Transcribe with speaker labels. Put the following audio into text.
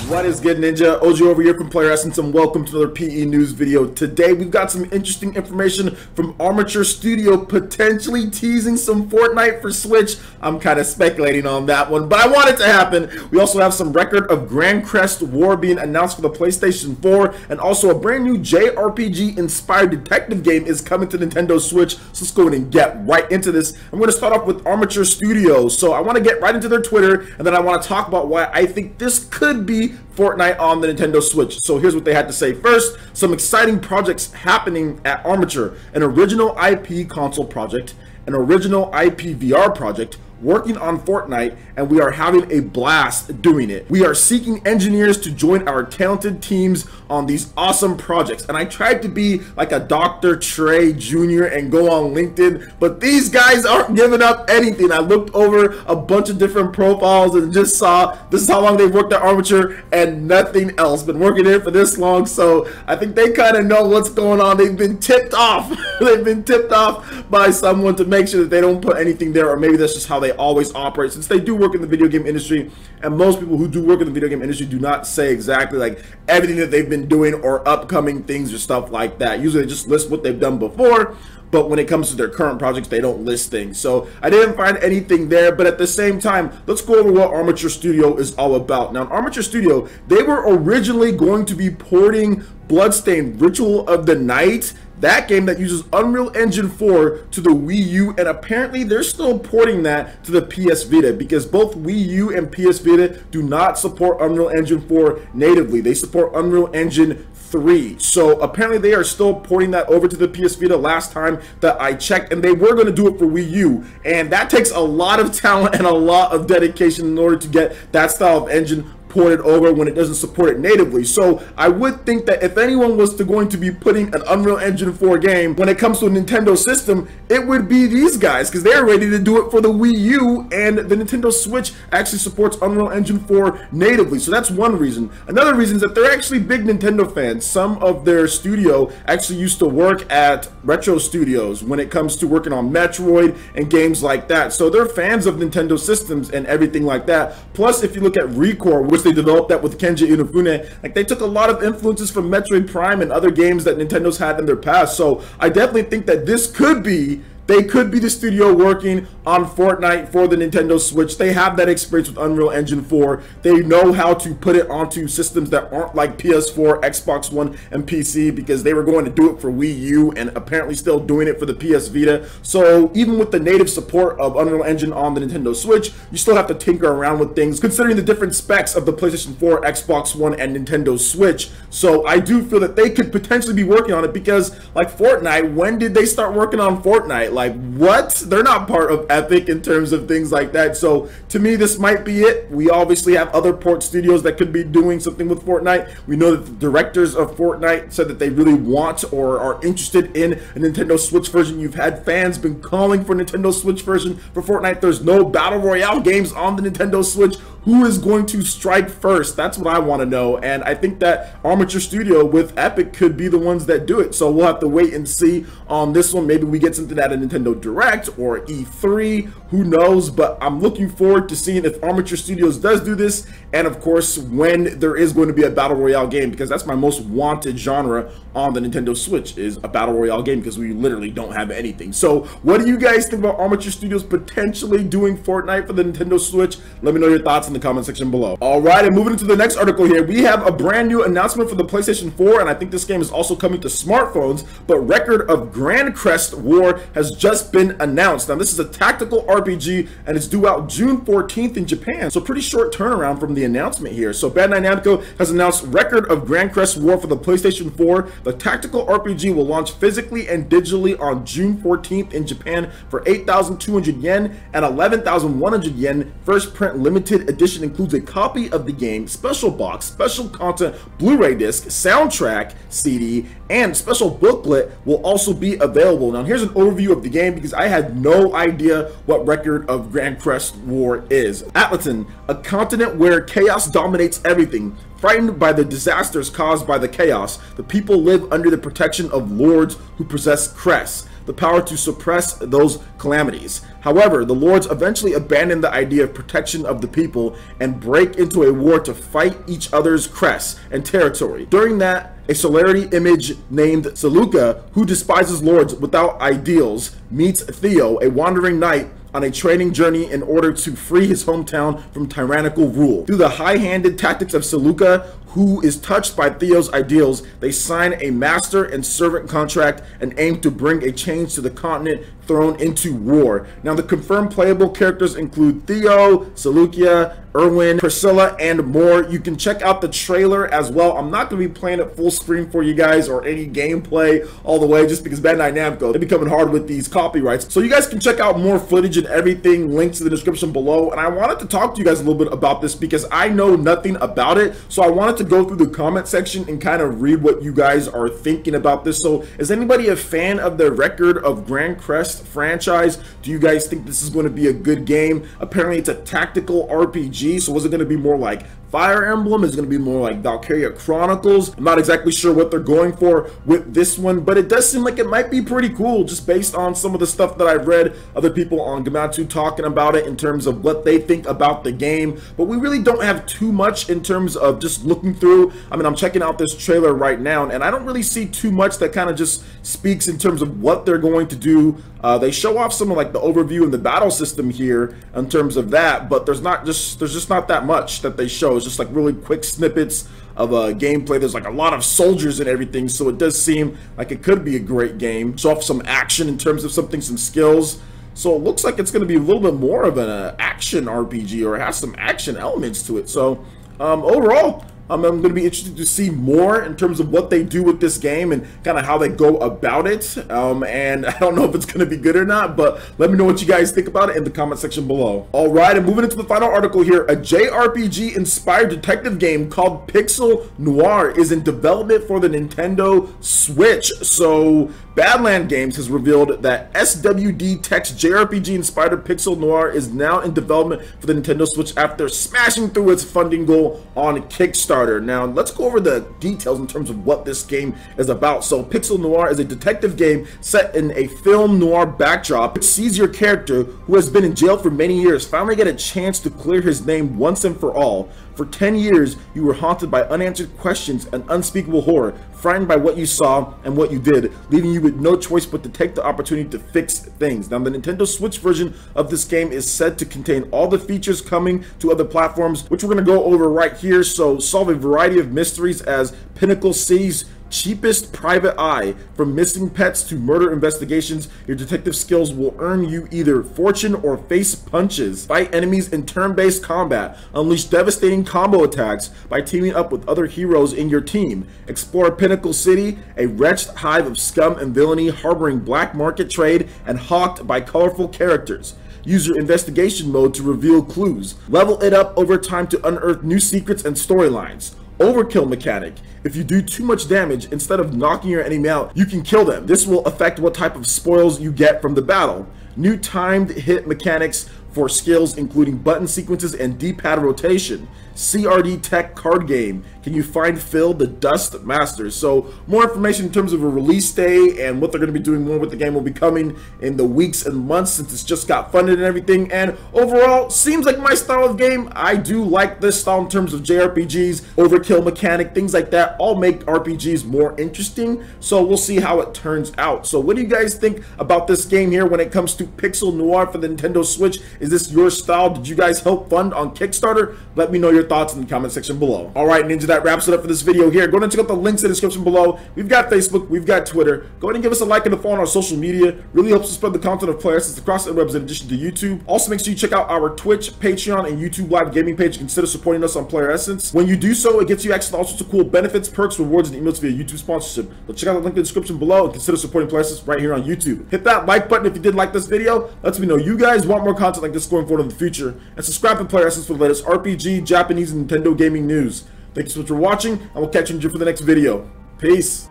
Speaker 1: What is good, Ninja? OG over here from Player Essence, and welcome to another PE News video. Today we've got some interesting information from Armature Studio potentially teasing some Fortnite for Switch. I'm kind of speculating on that one, but I want it to happen. We also have some record of Grancrest War being announced for the PlayStation 4, and also a brand new JRPG-Inspired Detective game is coming to Nintendo Switch. So let's go ahead and get right into this. I'm going to start off with Armature Studios. So I want to get right into their Twitter, and then I want to talk about why I think this could be Fortnite on the Nintendo Switch. So here's what they had to say. First, some exciting projects happening at Armature: an original IP console project, an original IP VR project, working on Fortnite, and we are having a blast doing it. We are seeking engineers to join our talented teams on these awesome projects. And I tried to be like a Dr. Trey Jr. and go on LinkedIn, but these guys aren't giving up anything. I looked over a bunch of different profiles and just saw this is how long they've worked at Armature and nothing else. Been working here for this long, so I think they kind of know what's going on. They've been tipped off. They've been tipped off by someone to make sure that they don't put anything there, or maybe that's just how they always operate, since they do work in the video game industry, and most people who do work in the video game industry do not say exactly like everything that they've been doing or upcoming things or stuff like that. Usually they just list what they've done before, but when it comes to their current projects, they don't list things. So I didn't find anything there, but at the same time, let's go over what Armature Studio is all about. Now, in Armature Studio, they were originally going to be porting Bloodstained Ritual of the Night, that game that uses Unreal Engine 4, to the Wii U, and apparently they're still porting that to the PS Vita, because both Wii U and PS Vita do not support Unreal Engine 4 natively. They support Unreal Engine 3. So apparently they are still porting that over to the PS Vita last time that I checked, and they were going to do it for Wii U, and that takes a lot of talent and a lot of dedication in order to get that style of engine ported over when it doesn't support it natively. So I would think that if anyone was going to be putting an Unreal Engine 4 game when it comes to a Nintendo system, it would be these guys, because they're ready to do it for the Wii U, and the Nintendo Switch actually supports Unreal Engine 4 natively. So that's one reason. Another reason is that they're actually big Nintendo fans. Some of their studio actually used to work at Retro Studios when it comes to working on Metroid and games like that. So they're fans of Nintendo systems and everything like that. Plus, if you look at ReCore, which they developed that with Kenji Inafune, like they took a lot of influences from Metroid Prime and other games that Nintendo's had in their past. So I definitely think that this could be, they could be the studio working on Fortnite for the Nintendo Switch. They have that experience with Unreal Engine 4. They know how to put it onto systems that aren't like PS4, Xbox One, and PC, because they were going to do it for Wii U and apparently still doing it for the PS Vita. So even with the native support of Unreal Engine on the Nintendo Switch, you still have to tinker around with things, considering the different specs of the PlayStation 4, Xbox One, and Nintendo Switch. So I do feel that they could potentially be working on it, because like Fortnite, when did they start working on Fortnite? Like, what? They're not part of Epic in terms of things like that. So to me, this might be it. We obviously have other port studios that could be doing something with Fortnite. We know that the directors of Fortnite said that they really want or are interested in a Nintendo Switch version. You've had fans been calling for Nintendo Switch version for Fortnite. There's no Battle Royale games on the Nintendo Switch. Who is going to strike first? That's what I want to know. And I think that Armature Studio with Epic could be the ones that do it. So we'll have to wait and see on this one. Maybe we get something at a Nintendo Direct or E3. Who knows? But I'm looking forward to seeing if Armature Studios does do this. And of course, when there is going to be a Battle Royale game, because that's my most wanted genre on the Nintendo Switch, is a Battle Royale game, because we literally don't have anything. So what do you guys think about Armature Studios potentially doing Fortnite for the Nintendo Switch? Let me know your thoughts in the comment section below. All right, and moving into the next article here, we have a brand new announcement for the PlayStation 4, and I think this game is also coming to smartphones, but record of Grancrest War has just been announced. Now, this is a tactical RPG, and it's due out June 14th in Japan, so pretty short turnaround from the announcement here. So Bandai Namco has announced record of Grancrest War for the PlayStation 4. The tactical RPG will launch physically and digitally on June 14th in Japan for 8,200 yen and 11,100 yen. First print limited edition includes a copy of the game, special box, special content, Blu-ray disc, soundtrack, CD, and special booklet will also be available. Now here's an overview of the game, because I had no idea what record of Grancrest War is. Atlaton, a continent where chaos dominates everything. Frightened by the disasters caused by the chaos, the people live under the protection of lords who possess Crest. the power to suppress those calamities. However, the lords eventually abandon the idea of protection of the people and break into a war to fight each other's crests and territory. During that, a celerity image named Seluka, who despises lords without ideals, meets Theo, a wandering knight, on a training journey in order to free his hometown from tyrannical rule. Through the high-handed tactics of Seluka, who is touched by Theo's ideals, they sign a master and servant contract and aim to bring a change to the continent thrown into war. Now, the confirmed playable characters include Theo, Selukia, Erwin, Priscilla, and more. You can check out the trailer as well. I'm not going to be playing it full screen for you guys or any gameplay all the way, just because Bandai Namco, they're becoming hard with these copyrights. So you guys can check out more footage and everything, links in the description below. And I wanted to talk to you guys a little bit about this because I know nothing about it. So I wanted to go through the comment section and kind of read what you guys are thinking about this. So is anybody a fan of the Record of Grancrest franchise? Do you guys think this is going to be a good game? Apparently it's a tactical RPG, so was it going to be more like Fire Emblem? Is it going to be more like Valkyria Chronicles? I'm not exactly sure what they're going for with this one, but it does seem like it might be pretty cool just based on some of the stuff that I've read other people on Gamatsu talking about it in terms of what they think about the game. But we really don't have too much in terms of just looking through. I mean, I'm checking out this trailer right now and I don't really see too much that kind of just speaks in terms of what they're going to do. They show off some of like the overview and the battle system here in terms of that, but there's just not that much that they show. It's just like really quick snippets of gameplay. There's like a lot of soldiers and everything, so it does seem like it could be a great game. Show off some action in terms of some skills. So it looks like it's going to be a little bit more of an action RPG, or it has some action elements to it. So overall, I'm going to be interested to see more in terms of what they do with this game and kind of how they go about it. And I don't know if it's going to be good or not, but let me know what you guys think about it in the comment section below. All right, and moving into the final article here, a JRPG-inspired detective game called Pixel Noir is in development for the Nintendo Switch. So Badland Games has revealed that SWD Tech's JRPG-inspired Pixel Noir is now in development for the Nintendo Switch after smashing through its funding goal on Kickstarter. Now, let's go over the details in terms of what this game is about. So, Pixel Noir is a detective game set in a film noir backdrop, which sees your character, who has been in jail for many years, finally get a chance to clear his name once and for all. For 10 years, you were haunted by unanswered questions and unspeakable horror, frightened by what you saw and what you did, leaving you with no choice but to take the opportunity to fix things. Now, the Nintendo Switch version of this game is said to contain all the features coming to other platforms, which we're going to go over right here. So, solve a variety of mysteries as Pinnacle City's cheapest private eye. From missing pets to murder investigations, your detective skills will earn you either fortune or face punches. Fight enemies in turn-based combat. Unleash devastating combo attacks by teaming up with other heroes in your team. Explore Pinnacle City, a wretched hive of scum and villainy harboring black market trade and hawked by colorful characters. Use your investigation mode to reveal clues. Level it up over time to unearth new secrets and storylines. Overkill mechanic. If you do too much damage, instead of knocking your enemy out, you can kill them. This will affect what type of spoils you get from the battle. New timed hit mechanics for skills including button sequences and D-pad rotation. CRD Tech card game. Can you find Phil the Dust Master? So more information in terms of a release day and what they're going to be doing more with the game will be coming in the weeks and months since it's just got funded and everything. And overall, seems like my style of game. I do like this style in terms of JRPGs, overkill mechanic, things like that all make RPGs more interesting. So we'll see how it turns out. So what do you guys think about this game here when it comes to Pixel Noir for the Nintendo Switch? Is this your style? Did you guys help fund on Kickstarter? Let me know your thoughts in the comment section below. All right, Ninja, that wraps it up for this video here. Go ahead and check out the links in the description below. We've got Facebook, we've got Twitter. Go ahead and give us a like and a follow on our social media. Really helps us spread the content of Player Essence across the webs in addition to YouTube. Also, make sure you check out our Twitch, Patreon, and YouTube live gaming page. Consider supporting us on Player Essence. When you do so, it gets you access to all sorts of cool benefits, perks, rewards, and emails via YouTube sponsorship. So check out the link in the description below and consider supporting Player Essence right here on YouTube. Hit that like button if you did like this video. Lets me know you guys want more content like this going forward in the future. And subscribe to Player Essence for the latest RPG, Japanese, and Nintendo gaming news. Thank you so much for watching, and we'll catch you for the next video. Peace.